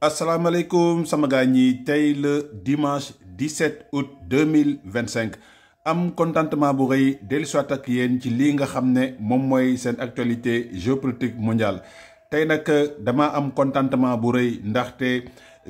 asalaamaaleykum sama gaa ñi tey le dimanche 17 août 2025 am contentement bu rëy dellusiwaat ak yéen ci lii nga xam ne moom mooy seen actualité géopolitique mondiale tey nag dama am contentement bu rëy ndaxte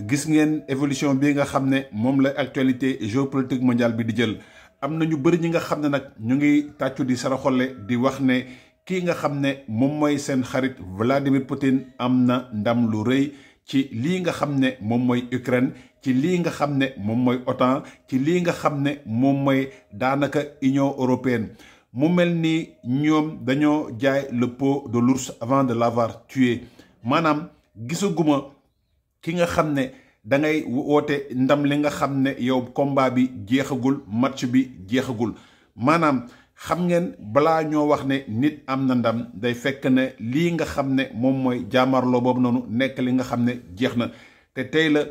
gis ngeen évolution bi nga xam ne moom la actualité géopolitique mondiale bi di jël am na ñu bëri ñi nga xam ne nag ñu ngi tàccu di saraxole di wax ne kii nga xam ne moom mooy seen xarit Vladimir Poutine am na ndam lu rëy ci lii nga xam ne moom mooy Ukraine ci lii nga xam ne moom mooy OTAN ci lii nga xam ne moom mooy daanaka Union européenne mu mel ni ñoom dañoo jaay le pot de l'ours avant de l'avoir tué maanaam gisaguma ki nga xam ne da ngay woote ndam li nga xam ne yow combat bi jeexagul match bi jeexagul maanaam xam ngeen balaa ñoo wax ne nit am na ndam day fekk ne lii nga xam ne moom mooy jaamarloo boobu noonu nekk li nga xam ne jeex na te tey la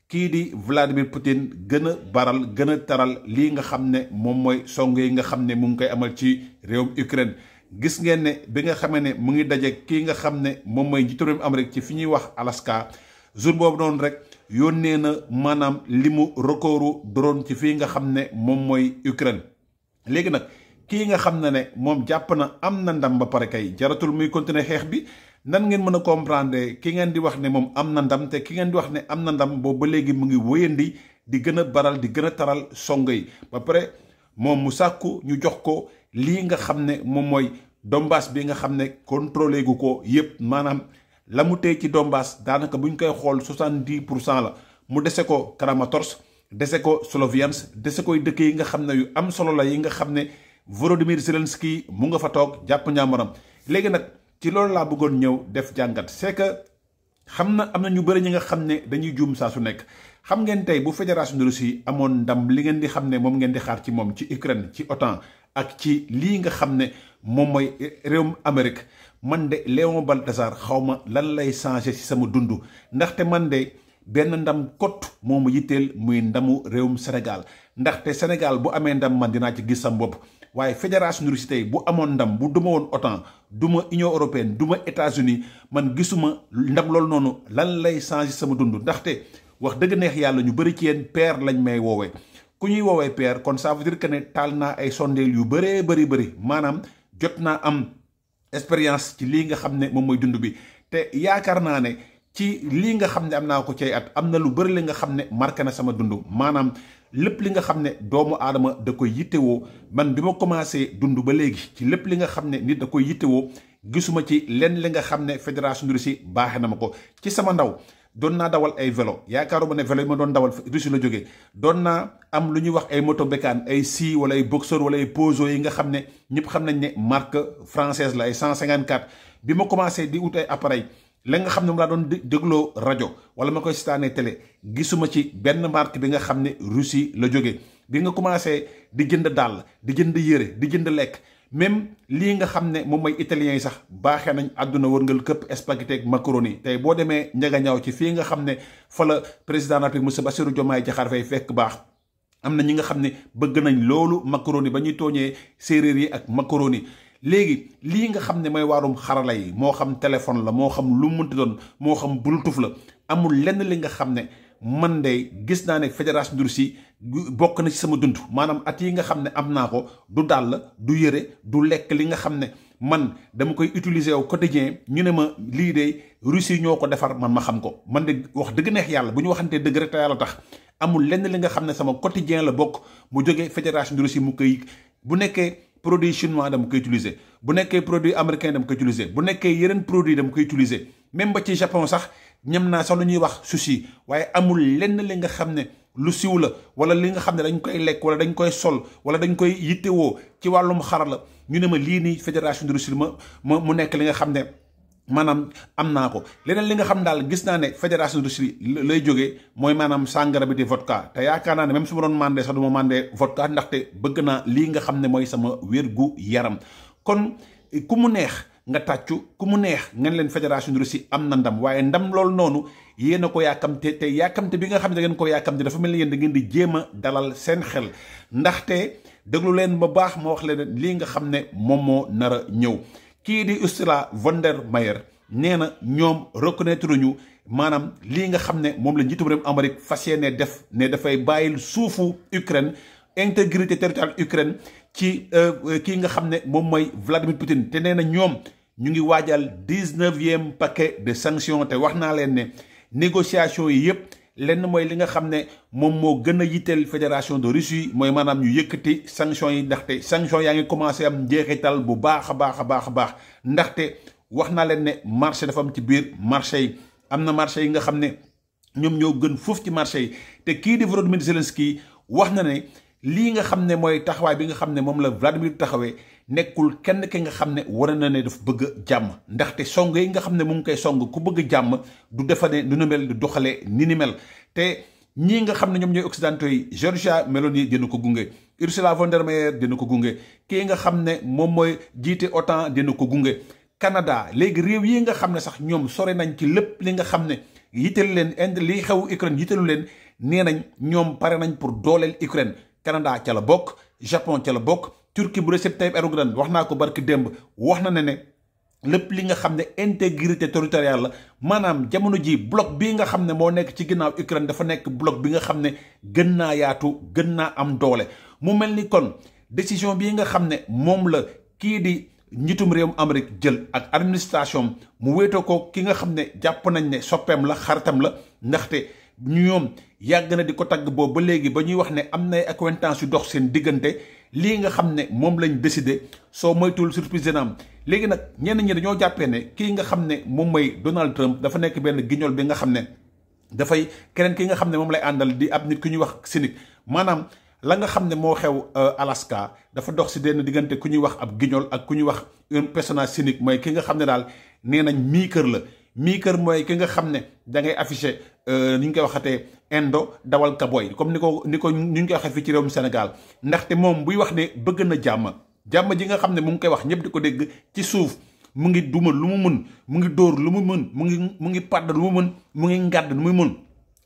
kii di Vladimir Poutine gën a baral gën a taral lii nga xam ne moom mooy song yi nga xam ne mu ngi koy amal ci réewum Ukraine gis ngeen ne bi nga xamee ne mu ngi daje kii nga xam ne moom mooy njiitu réewum Amérique ci fi ñuy wax Alaska jour boobu noonu rek yónnee na maanaam limu recordu drone ci fii nga xam ne moom mooy Ukraine léegi nag kii nga xam ne moom jàpp na am na ndam ba pare kay jaratul muy continuer xeex bi nan ngeen mën a comprendre ki ngeen di wax ne moom am na ndam te ki ngeen di wax ne am na ndam boobu ba léegi mu ngi wéyandi di gën a baral di gën a taral song yi ba pare moom mu sàkku ñu jox ko lii nga xam ne moom mooy Donbass bi nga xam ne contrôlé gu ko yépp maanaam la mu tey ci Donbass daanaka bu ñu koy xool 70% la mu dese ko Kramatorsk dese ko Sloviansk dese koy dëkk yi nga xam ne yu am solo la yi nga xam ne Volodymyr Zelensky mu nga fa toog jàpp njàmbaram léegi nag ci loolu laa bëggoon ñëw def jàngat c'est que xam na am na ñu bëri ñi nga xam ne dañuy juum saa su nekk xam ngeen tey bu fédération de Russie amoon ndam li ngeen di xam ne moom ngeen di xaar ci moom ci Ukraine ci OTAN ak ci lii nga xam ne moom mooy réewum Amérique man de Léon Balthazar xaw ma lan lay changé ci sama dund ndaxte man de benn ndam kot moo ma yitteel muy ndamu réewum Sénégal ndaxte Sénégal bu amee ndam man dinaa ci gis sam bopp waaye fédération Russie tey bu amoon ndam bu duma woon OTAN duma Union européenne duma États-Unis man gisuma ndam loolu noonu lan lay changer sama dund ndaxte wax dëgg neex yàlla ñu bëri ci yéen père lañ may woowee ku ñuy woowee père kon ça veut dire que ne taal naa ay sondeel yu bëree bëri maanaam jot naa am expérience ci lii nga xam ne moom mooy dund bi te yaakaar naa ne ci lii nga xam ne am naa ko cay at am na lu bëri li nga xam ne marqué na sama dund maanaam lépp li nga xam ne doomu aadama da koy yittewoo man bi ma commencé dund ba léegi ci lépp li nga xam ne nit da koy yittewoo gisuma ci lenn li nga xam ne fédération Russie baaxe na ma ko ci sama ndaw doon naa dawal ay vélo yaakaaruma ne vélo yi ma doon dawal Russie la jógee doon naa am lu ñuy wax ay moto bécane ay scie wala ay boxeur wala ay Peugeot yi nga xam ne ñëpp xam nañ ne marque française la ay 154 bi ma commencé di ut ay appareil la nga xam ne mu laa doon dégloo rajo wala ma koy sitaanee télé gisuma ci benn marque bi nga xam ne Russie la jógee bi nga commencé di jënd dàll di jënd yére di jënd lekk même lii nga xam ne moom mooy italiens yi sax baaxee nañ àdduna wërngal këpp spaghetti ak macaroni tey boo demee njëga ñaaw ci fii nga xam ne fa la président de la République monsieur Bassirou Diomaye Diakhar Faye fekk baax am na ñi nga xam ne bëgg nañ loolu macaroni ba ñuy tooñee séeréer yi ak macaroni léegi lii nga xam ne mooy waarum xarala yi moo xam téléphone la moo xam lu mu mënti doon moo xam bluetooth la amul lenn li nga xam ne man de gis naa ne fédération de Russie bokk na ci sama dund maanaam at yi nga xam ne am naa ko du dàll du yëre du lekk li nga xam ne man dama koy utiliser au quotidien ñu ne ma lii de Russie ñoo ko defar man ma xam ko man de wax dëgg neex yàlla bu ñu waxantee dëgg rek te yàlla tax amul lenn li nga xam ne sama quotidien la bokk mu jógee fédération de Russie mu koy bu nekkee produit chinois dama koy utiliser bu nekkee produit américain dama koy utiliser bu nekkee yeneen produit dama koy utiliser même ba ci Japon sax ñam naa sax lu ñuy wax sushi waaye amul lenn li nga xam ne lu siw la wala li nga xam ne dañ koy lekk wala dañ koy sol wala dañ koy yittewoo ci wàllum xarala ñu ne ma lii nii fédération de Russie mu nekk li nga xam ne maanaam am naa ko leneen li nga xam daal gis naa ne fédération de Russie lay jógee mooy maanaam sàngara bi di vodka te yaakaar naa ne même su ma doon mandé sax du ma mandé vodka ndaxte bëgg naa lii nga xam ne mooy sama wér gu yaram kon ku mu neex nga tàccu ku mu neex ngeen leen fédération de Russie am na ndam waaye ndam loolu noonu yéen a ko yàkkamte te yàkkamte bi nga xam ne da ngeen ko yàkkamte dafa mel ni yéen da ngeen di jéem a dalal seen xel ndaxte déglu leen ba baax ma wax leen lii nga xam ne moom moo nar a ñëw kii di Ursula von der Leyen nee na ñoom reconnaître ñu maanaam lii nga xam ne moom la njiitum réew Amérique fas yéene def ne dafay bàyyil suufu Ukraine intégrité territoriale Ukraine ci kii nga xam ne moom mooy Vladimir Poutine te nee na ñoom ñu ngi waajal 19e paquet de sanctions te wax naa leen ne négociation yi yëpp lenn mooy li nga xam ne moom moo gën a yitteel fédération de Russie mooy maanaam ñu yëkkati sanctions yi ndaxte sanctions yaa ngi commencé am njeexital bu baax a baax ndaxte wax naa leen ne marché dafa am ci biir marché yi am na marché yi nga xam ne ñoom ñoo gën foofu ci marché yi te kii di Volodymyr Zelensky wax na ne lii nga xam ne mooy taxawaay bi nga xam ne moom la Vladimir taxawee nekkul kenn ki nga xam ne war na ne daf bëgg jàmm ndaxte song yi nga xam ne mu ngi koy song ku bëgg jàmm du defa ne du nu mel du doxalee ni ni mel te ñii nga xam ne ñoom ñooy occidentaux yi Giorgia Meloni dina ko gunge Ursula von der Leyen dina ko gunge kii nga xam ne moom mooy jiite OTAN dina ko gunge Canada léegi réew yi nga xam ne sax ñoom sore nañ ci lépp li nga xam ne yitteelu leen Inde li xew Ukraine yitteelu leen nee nañ ñoom pare nañ pour dooleel Ukraine Canada ca la bokk Japon ca la bokk Turquie bu Recep Tayyip Erdogan wax naa ko barki démb wax na ne lépp li nga xam ne intégrité territoriale la maanaam jamono ji bloc bii nga xam ne moo nekk ci ginnaaw Ukraine dafa nekk bloc bi nga xam ne gën naa yaatu gën naa am doole mu mel ni kon décision bii nga xam ne moom la kii di njiitum réewum Amérique jël ak administration mu wéetoo ko ki nga xam ne jàpp nañ ne soppeem la xaritam la ndaxte ñoom yàgg na di ko tagg boobu ba léegi ba ñuy wax ne am na ay accointance yu dox seen diggante lii nga xam ne moom lañ décidé soo moytuwul surprise dina am léegi nag ñenn ñi dañoo jàppee ne kii nga xam ne moom mooy Donald Trump dafa nekk benn guignol bi nga xam ne dafay keneen ki nga xam ne moom lay àndal di ab nit ku ñuy wax cynique maanaam la nga xam ne moo xew Alaska dafa dox si benn diggante ku ñuy wax ab guignol ak ku ñuy wax un personnage cynique mooy ki nga xam ne daal nee nañ mii kër la mii kër mooy ki nga xam ne da ngay affiché ni ñu koy waxatee indo dawal kaboy comme ni ko ñu ngi koy waxee fii ci réewum Sénégal ndaxte moom buy wax ne bëgg na jàmm ji nga xam ne mu ngi koy wax ñëpp di ko dégg ci suuf mu ngi duma lu mu mën mu ngi dóor lu mu mën mu ngi padd lu mu mën mu ngi ngàdd lu mu mën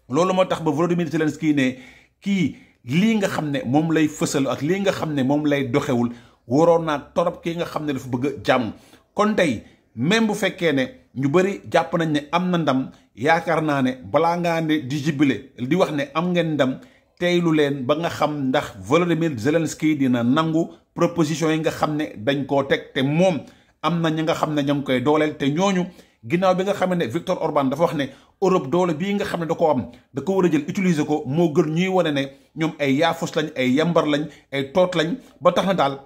loolu moo tax ba Volodymyr Zelensky ne kii lii nga xam ne moom lay fësal ak lii nga xam ne moom lay doxewul waroon naa torop kii nga xam ne dafa bëgg jàmm kon tey même bu fekkee ne ñu bëri jàpp nañ ne am na ndam yaakaar naa ne balaa ngaa ne di jibile di wax ne am ngeen ndam teylu leen ba nga xam ndax Volodymyr Zelensky dina nangu proposition yi nga xam ne dañ koo teg te moom am na ñi nga xam ne ña ngi koy dooleel te ñooñu ginnaaw bi nga xam ne Viktor Orban dafa wax ne Europe doole bii nga xam ne da ko am da ko war a jël utiliser ko moo gën ñuy wane ne ñoom ay yaafus lañ ay yambar lañ ay toot lañ ba tax na daal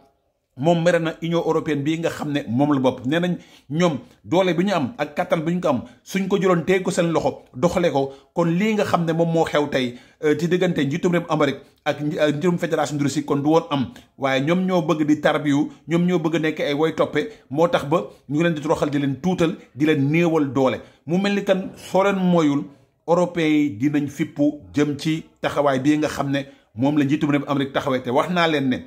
moom mere na Union européenne bii nga xam ne moom la bopp nee nañ ñoom doole bi ñu am ak kattan bi ñu ko am suñ ko jëloon tey ko seen loxo doxalee ko kon lii nga xam ne moom moo xew tey ci diggante njiitum réew Amérique ak njiitum fédération de Russie kon du woon am waaye ñoom ñoo bëgg di tarbiyu ñoom ñoo bëgg nekk ay woy toppe moo tax ba ñu ngi leen di toroxal di leen tuutal di leen néewal doole mu mel ni kan soo leen mooyul européens yi dinañ fippu jëm ci taxawaay bii nga xam ne moom la njiitum réew Amérique taxawee te wax naa leen ne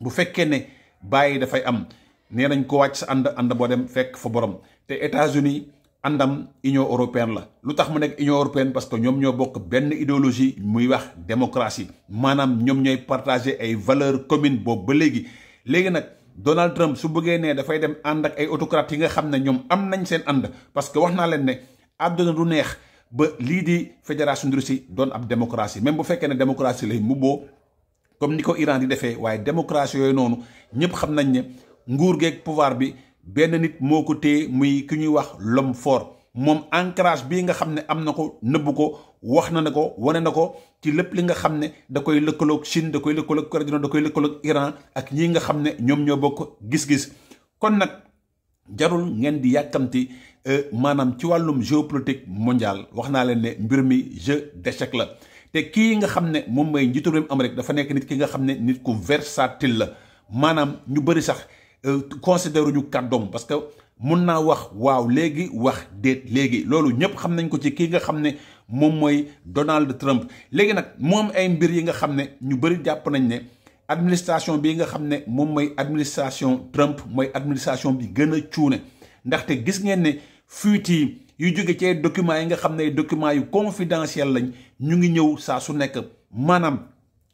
bu fekkee ne bàyyi dafay am nee nañ ko wàcc sa ànd boo dem fekk fa borom te États-Unis àndam Union européenne la lu tax mu nekk Union européenne parce que ñoom ñoo bokk benn idéologie muy wax démocratie maanaam ñoom ñooy partager ay valeurs communes boobu ba léegi nag Donald Trump su bëggee ne dafay dem ànd ak ay autocrates yi nga xam ne ñoom am nañ seen ànd parce que wax naa leen ne àdduna du neex ba lii di fédération de Russie doon ab démocratie même bu fekkee ne démocratie lay mbubboo comme ni ko Iran di defee waaye démocratie yooyu noonu ñëpp xam nañ ne nguur geeg pouvoir bi benn nit moo ko téye muy ki ñuy wax l'homme fort moom ancrage bii nga xam ne am na ko nëbb ko wax na ne ko wane na ko ci lépp li nga xam ne da koy lëkkaloog Chine da koy lëkkaloog Corée du Nord da koy lëkkaloog Iran ak ñi nga xam ne ñoom ñoo bokk gis-gis kon nag jarul ngeen di yàkkamti maanaam ci wàllum géopolitique mondial wax naa leen ne mbir mi jeu d'échec la te kii nga xam ne moom mooy njiitu réew Amérique dafa nekk nit ki nga xam ne nit ku versatile la maanaam ñu bëri sax considéré ñu kàddoom parce que mun naa wax waaw léegi wax déet léegi loolu ñëpp xam nañ ko ci kii nga xam ne moom mooy Donald Trump léegi nag moom ay mbir yi nga xam ne ñu bëri jàpp nañ ne administration bii nga xam ne moom mooy administration Trump mooy administration bi gën a cuune ndaxte gis ngeen ne fuite yu jóge ci documents yi nga xam ne documents yu confidentiel lañ ñu ngi ñëw saa su nekk maanaam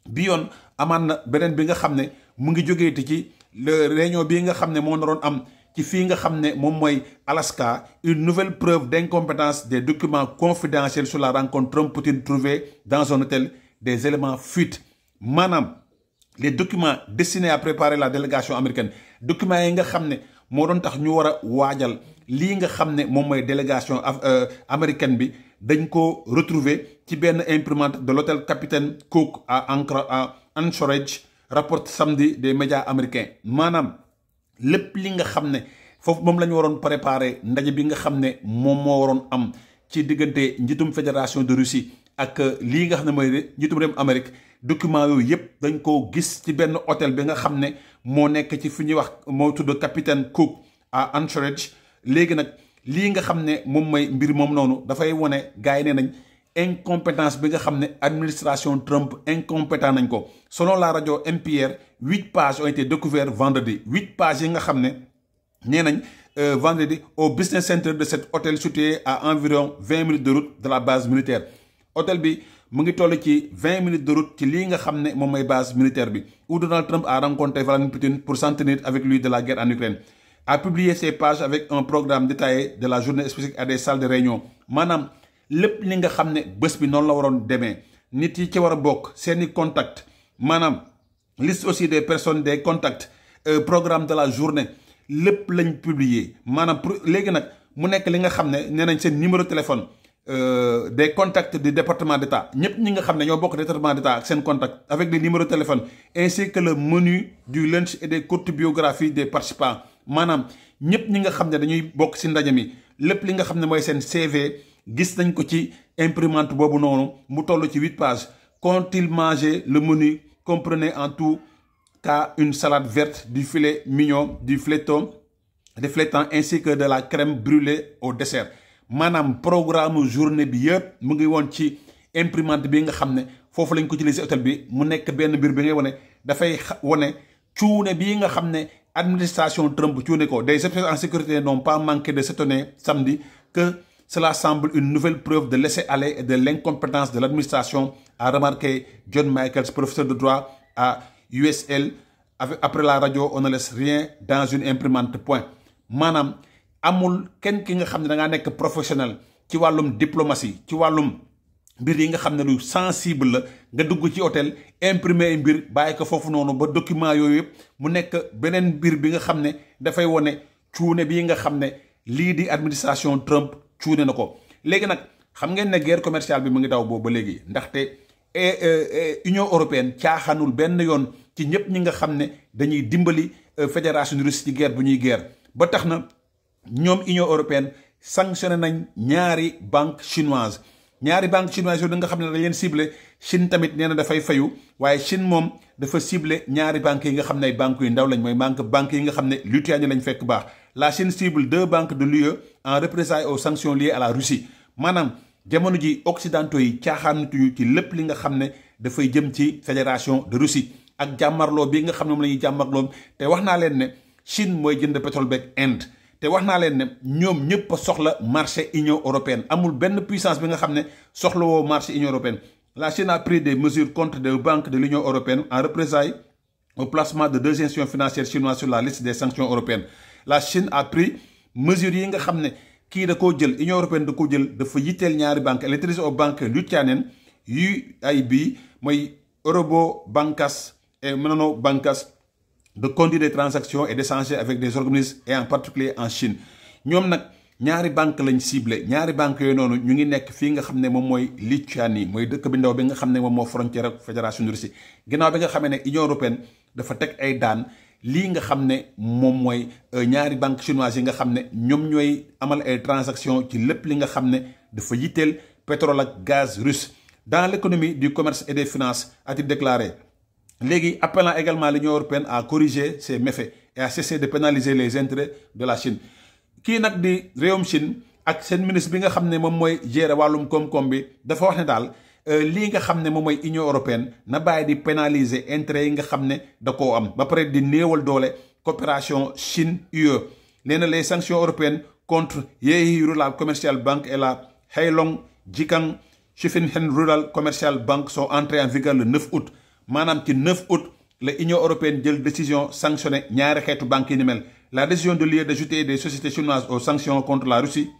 bi yoon amaan na beneen bi nga xam ne mu ngi jógeeti ci réunion bii nga xam ne moo naroon am ci fii nga xam ne moom mooy Alaska une nouvelle preuve d'incompétence des documents confidentiels sur la rencontre Trump-Poutine trouvés dans un hôtel des éléments fuites maanaam les documents destinés à préparer la délégation américaine documents yi nga xam ne moo doon tax ñu war a waajal lii nga xam ne moom mooy délégation américaine bi dañ ko retrouver ci benn imprimante de l'hôtel Capitaine Cook à Anchorage rapporte samedi des médias américains maanaam lépp li nga xam ne foofu moom la ñu waroon préparer ndaje bi nga xam ne moom moo waroon am ci diggante njiitum fédération de Russie ak lii nga xam ne mooy njiitum réewum Amérique document yooyu yëpp dañ koo gis ci benn hôtel bi nga xam ne moo nekk ci fi ñuy wax moo tudd Capitaine Cook à Anchorage léegi nag lii nga xam ne moom mooy mbir moom noonu dafay wone gars yi nee nañ incompétence bi nga xam ne administration Trump incompétent nañ ko selon la radio NPR 8 pages ont été découvertes vendredi 8 pages yi nga xam ne nee nañ vendredi au business center de cet hôtel situé à environ 20 minutes de route de la base militaire hôtel bi mu ngi toll ci 20 minutes de route ci lii nga xam ne moom mooy base militaire bi où Donald Trump a rencontré Vladimir Poutine pour s'entretenir avec lui de la guerre en Ukraine a publié ces pages avec un programme détaillé de la journée spécifique à des salles de réunion maanaam lépp li nga xam ne bés bi noonu la waroon demee nit yi ci war a bokk seeni contact maanaam liste aussi des personnes des contacts programme de la journée lépp lañ publier maanaam pour léegi nag mu nekk li nga xam ne nee nañ seen numéro téléphone des contacts du département d'État ñëpp ñi nga xam ne ñoo bokk département d'État ak seen contact avec des numéros de téléphone ainsi que le menu du lunch et des courtes biographies des participants maanaam ñëpp ñi nga xam ne dañuy bokk ci ndaje mi lépp li nga xam ne mooy seen CV gis nañ ko ci imprimante boobu noonu mu toll ci 8 pages qu'ont-ils mangé le menu comprenait en tout cas une salade verte du filet mignon du flétan ainsi que de la crème brûlée au dessert maanaam programme journée bi yëpp mu ngi woon ci imprimante bi nga xam ne foofu lañ ko jëlee ci hôtel bi mu nekk benn mbir bi ngay wane dafay wane cuune bii nga xam ne administration Trump cuune ko des services en sécurité n'ont pas manqué de s'étonner samedi que cela semble une nouvelle preuve de laisser-aller et de l'incompétence de l'administration, a remarqué John Michaels, professeur de droit à USL. Après la radio, on ne laisse rien dans une imprimante. Point. maanaam amul kenn ki nga xam ne da ngaa nekk professionnel ci wàllum diplomatie ci wàllum mbir yi nga xam ne lu sensible la nga dugg ci hôtel imprimer ay mbir bàyyi ko foofu noonu ba document yooyu yëpp mu nekk beneen mbir bi nga xam ne dafay wone cuune bii nga xam ne lii di administration Trump cuune na ko léegi nag xam ngeen ne guerre commerciale bi mu ngi daw boobu ba léegi ndaxte Union européenne caaxaanul benn yoon ci ñëpp ñi nga xam ne dañuy dimbali fédération russe ci guerre bu ñuy guerre ba tax na ñoom Union européenne sanctionné nañ ñaari banque chinoise yooyu da nga xam ne dañ leen ciblé Chine tamit nee na dafay fayu waaye Chine moom dafa ciblé ñaari banques yi nga xam ne ay banques yu ndaw lañ mooy banques yi nga xam ne Lituanie lañ fekk baax la Chine cible 2 banques de l'UE en représailles aux sanctions liées à la Russie maanaam jamono ji occidentaux yi caaxaanatuñu ci lépp li nga xam ne dafay jëm ci fédération de Russie ak jàmmarloo bi nga xam ne moom la ñuy jàmmarloo te wax naa leen ne Chine mooy jënd pétrole beeg Inde te wax naa leen ne ñoom ñëpp a soxla marché Union européenne amul benn puissance bi nga xam ne soxla woo marché Union européenne la Chine a pris des mesures contre des banques de l'Union européenne en représailles au placement de 2 institutions financières chinoises sur la liste des sanctions européennes la Chine a pris mesures yi nga xam ne kii da koo jël Union européenne da koo jël dafa yitteel ñaari banques elle interdit aux banques lituaniennes UIB mooy Eurobo Bankas et Mono Bankas de conduire des transactions et d'échanger avec des organismes et en particulier en Chine ñoom nag ñaari banque lañ ciblé ñaari banque yooyu noonu ñu ngi nekk fii nga xam ne moom mooy Lituanie mooy dëkk bi ndaw bi nga xam ne moom moo frontière ak fédération de Russie ginnaaw bi nga xamee ne Union européenne dafa teg ay daan lii nga xam ne moom mooy ñaari banque chinoise yi nga xam ne ñoom ñooy amal ay transactions ci lépp li nga xam ne dafa yitteel pétrole ak gaz russe dans l'économie du commerce et des finances a-t-il déclaré léegi appelant également l'Union européenne à corriger ses méfaits et à cesser de pénaliser les intérêts de la Chine kii nag di réewum Chine ak seen ministre bi nga xam ne moom mooy gérer wàllum koom-koom bi dafa wax ne daal lii nga xam ne moom mooy Union européenne na bàyyi di pénaliser intérêts yi nga xam ne da koo am ba pare di néewal doole coopération Chine-UE nee na les sanctions européennes contre Yehi Rural Commercial Bank et la Heilong Jigang Shufinhen Rural Commercial Bank sont entrées en vigueur le 9 août maanaam ci 9 août la Union européenne jël décision sanctionné ñaari xeetu banques yi ni mel La décision de l'UE d'ajouter des sociétés chinoises aux sanctions contre la Russie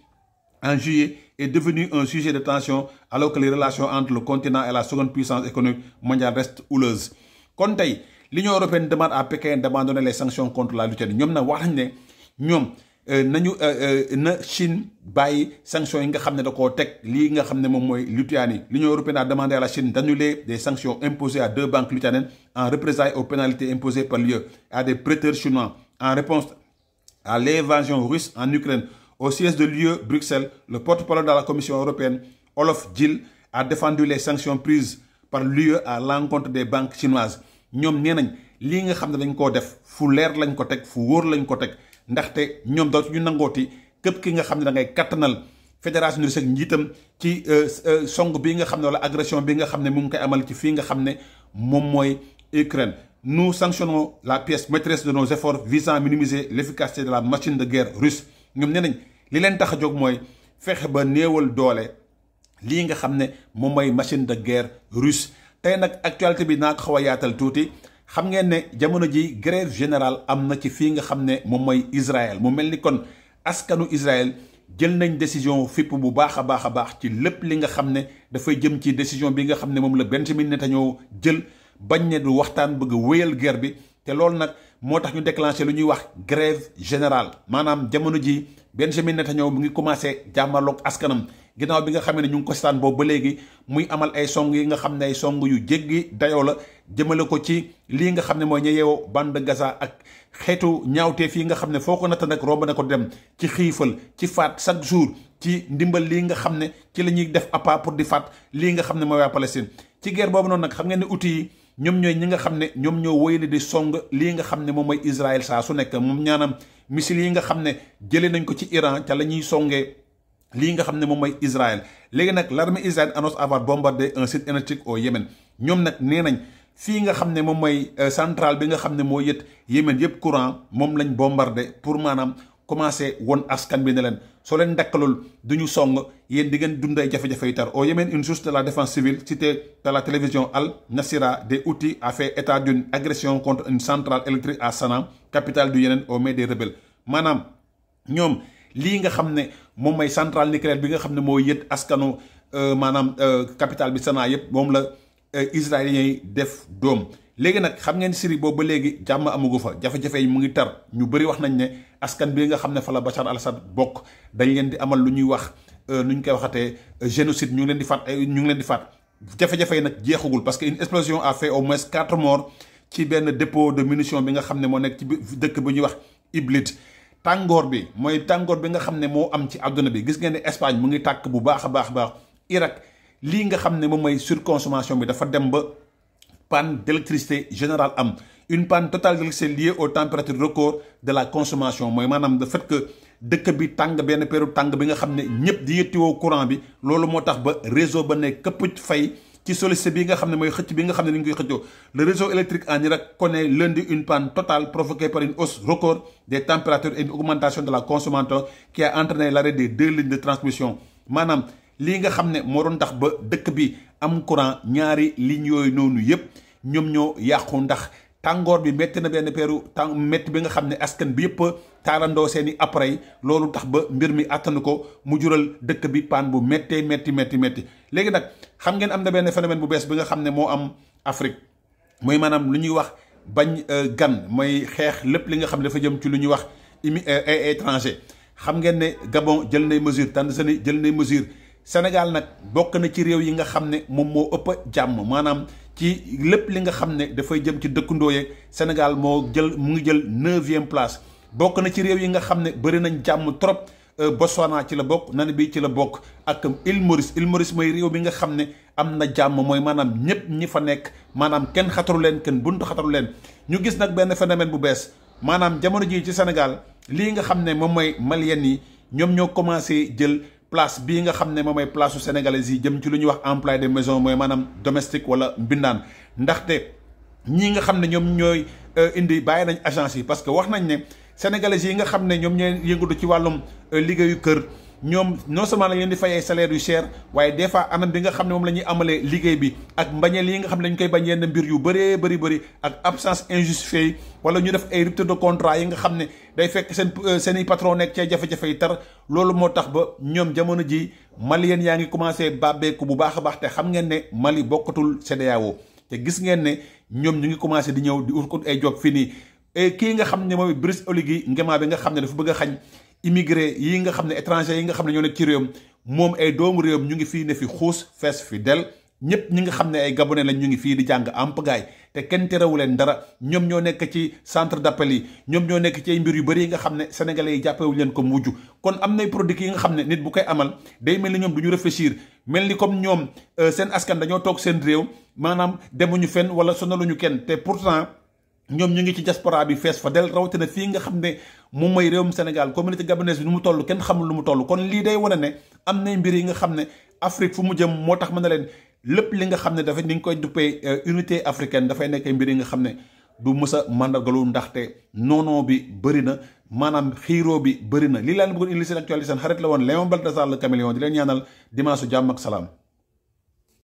en juillet est devenue un sujet de tension alors que les relations entre le continent et la seconde puissance économique mondiale restent houleuses. Kon tey l'Union européenne demande à Pékin d'abandonner les sanctions contre la Lituanie ñoom nag wax nañ ne ñoom na Chine bàyyi sanctions yi nga xam ne da koo teg lii nga xam ne moom mooy Lituanie. L'Union européenne a demandé à la Chine d'annuler des sanctions imposées à 2 banques lituaniennes en représailles aux pénalités imposées par l'UE à des prêteurs chinois en réponse à l'invasion russe en Ukraine. Au siège de l'UE, Bruxelles, le porte-parole de la Commission européenne, Olaf Gil, a défendu les sanctions prises par l'UE à l'encontre des banques chinoises. ñoom nee nañ lii nga xam ne dañ koo def fu leer lañ ko teg fu wóor lañ ko teg ndaxte ñoom dootuñu nangooti képp ki nga xam ne da ngay kattanal fédération russe ak njiitam ci song bi nga xam ne wala agression bi nga xam ne mu ngi koy amal ci fii nga xam ne moom mooy Ukraine. Nous sanctionnons la pièce maîtresse de nos efforts visant à minimiser l'efficacité de la machine de guerre russe. ñoom nee nañ li leen tax a jóg mooy fexe ba néewal doole lii nga xam ne moom mooy machine de guerre russe. tey nag actualité bi naa ko xaw a yaatal tuuti xam ngeen ne jamono ji grève générale am na ci fii nga xam ne moom mooy Israël mu mel ni kon askanu Israël jël nañ décision fipp bu baax a baax ci lépp li nga xam ne dafay jëm ci décision bi nga xam ne moom la Benjamin Netanyahu jël bañ ne du waxtaan bëgg wéyal guerre bi te loolu nag moo tax ñu déclenché lu ñuy wax grève générale maanaam jamono ji Benjamin Netanyahu mu ngi commencé jàmmarloog askanam ginnaaw bi nga xam ne ñu ngi ko seetaan boobu ba léegi muy amal ay song yi nga xam ne ay song yu jéggi dayoo la jëmale ko ci lii nga xam ne mooy ña yeewoo bande Gaza ak xeetu ñaawteef yi nga xam ne foo ko natt nag romb na ko dem ci xiifal ci faat chaque jour ci ndimbal lii nga xam ne ci la ñuy def appât pour di faat lii nga xam ne mooy waa Palestine. ci guerre boobu noonu nag xam ngeen ne outils yi ñoom ñooy ñi nga xam ne ñoom ñoo wéyale di song lii nga xam ne moom mooy Israël saa su nekk moom ñaanam missiles yi nga xam ne jëlee nañ ko ci Iran ca la ñuy songee lii nga xam ne moom mooy Israël. léegi nag l'armée israélienne annonce avoir bombardé un site énergétique au Yémen ñoom nag nee nañ fii nga xam ne moom mooy centrale bi nga xam ne moo yët Yémen yëpp courant moom lañ bombardé pour maanaam commencé won askan bi ne leen soo leen dakkalul duñu song yéen di ngeen dund ay jafe-jafe yu tar. Au Yémen, une source de la défense civile citée dans la télévision Al Nasira des Houthis a fait état d'une agression contre une centrale électrique à Sanaa, capitale du Yémen, aux mains des rebelles. maanaam ñoom lii nga xam ne moom mooy centrale nucléaire bi nga xam ne moo yët askanu maanaam capitale bi Sanaa yëpp moom la israéliens yi def doom. léegi nag xam ngeen Syrie boobu ba léegi jàmm amugu fa jafe-jafe yi mu ngi tar ñu bëri wax nañ ne askan bi nga xam ne fa la Bachar al-Assad bokk dañ leen di amal lu ñuy wax nu ñu koy waxatee génocide ñu ngi leen di faat jafe-jafe yi nag jeexagul parce que une explosion a fait au moins 4 morts ci benn dépôt de munitions bi nga xam ne moo nekk ci dëkk bu ñuy wax Idlib. tàngoor bi mooy tàngoor bi nga xam ne moo am ci àdduna bi gis ngeen ne Espagne mu ngi tàkk bu baax a baax Irak lii nga xam ne moom mooy surconsommation bi dafa dem ba panne d'électricité générale am une panne totale d'électricité liée aux températures record de la consommation mooy maanaam le fait que dëkk bi tàng benn période tàng bi nga xam ne ñëpp di yëttiwoo courant bi loolu moo tax ba réseau ba ne këpp fay ci sollicité bi nga xam ne mooy xëcc bi nga xam ne ni ñu koy xëccoo. Le réseau électrique en Irak connaît lundi une panne totale provoquée par une hausse record des températures et une augmentation de la consommation qui a entraîné l'arrêt des 2 lignes de transmission. maanaam lii nga xam ne moo doon tax ba dëkk bi am courant ñaari lignes yooyu noonu yëpp ñoom ñoo yàqu ndax tàngoor bi métti na benn peeru métti bi nga xam ne askan bi yëpp taalandoo seen i appareil loolu tax ba mbir mi attanu ko mu jural dëkk bi paan bu méttee métti. léegi nag xam ngeen am na benn phénomène bu bees bi nga xam ne moo am Afrique mooy maanaam lu ñuy wax bañ gan mooy xeex lépp li nga xam ne dafa jëm ci lu ñuy wax étranger. xam ngeen ne Gabon jël nay mesure Tanzanie jël nay mesure Sénégal nag bokk na ci réew yi nga xam ne moom moo ëpp jàmm maanaam ci lépp li nga xam ne dafay jëm ci dëkkandoo yeeg Sénégal mu ngi jël 9e place. bokk na ci réew yi nga xam ne bëri nañ jàmm trop Botswana ci la bokk Namibie ci la bokk ak Île Maurice mooy réew bi nga xam ne am na jàmm mooy maanaam ñëpp ñi fa nekk maanaam kenn xataru leen kenn buntu xataru leen. ñu gis nag benn phénomène bu bees maanaam jamono jii ci Sénégal lii nga xam ne moom mooy malien yi ñoom ñoo commencé jël place bii nga xam ne moom mooy place su sénégalais yi jëm ci lu ñuy wax employé de maison mooy maanaam domestique wala mbindaan. ndaxte ñii nga xam ne ñoom ñooy indi bàyyi nañ agence yi parce que wax nañ ne sénégalais yi nga xam ne ñoom ñooy yëngatu ci wàllum liggéeyu kër ñoom non seulement la leen di fayee salaire yu cher waaye des fois anam bi nga xam ne moom la ñuy amalee liggéey bi ak mbañeel yi nga xam ne dañ koy bañ yenn mbir yu bëree bëri ak absence injustifiée wala ñu def ay rupture de contrat yi nga xam ne day fekk seen i patron nekk cee jafe-jafe yi tar loolu moo tax ba ñoom jamono ji malien yaa ngi commencé bàbbeeku bu baax a baax te xam ngeen ne Mali bokkatul CEDEAO te gis ngeen ne ñoom ñu ngi commencé di ñëw di ut ay job fii nii kii nga xam ne mooy Brice Oligui Nguema bi nga xam ne dafa bëgg a xañ immigré yi nga xam ne étranger yi nga xam ne ñoo nekk ci réewam moom ay doomu réewam ñu ngi fii ne fi xuus fees fi del ñëpp ñi nga xam ne ay gabonais lañ ñu ngi fii di jàng ampagaay te kenn terewu leen dara ñoom ñoo nekk ci centre d'appel yi ñoom ñoo nekk ci ay mbir yu bëri yi nga xam ne sénégalais yi jàppewuñ leen ko mujj kon am nay produits yi nga xam ne nit bu koy amal day mel ni ñoom du ñu réfléchir mel ni comme ñoom seen askan dañoo toog seen réew maanaam demuñu fenn wala sonaluñu kenn te pourtant ñoom ñu ngi ci diaspora bi fees fa del rawatina fii nga xam ne moom mooy réewum Sénégal communauté gabonaise bi nu mu toll kenn xamul lu mu toll kon lii day wane ne am nay mbir yi nga xam ne Afrique fu mu jëm moo tax mën na leen lépp li nga xam ne dafa ni nga koy duppee unité africaine dafay nekk mbir yi nga xam ne du mës a mandargalu ndaxte noonoo bi bëri na maanaam xiiroo bi bëri na lii laa leen bëggoon indi seen actualité seen xarit la woon Léon Baltasar le Caméléon di leen ñaanal dimanche su jàmm ak salaam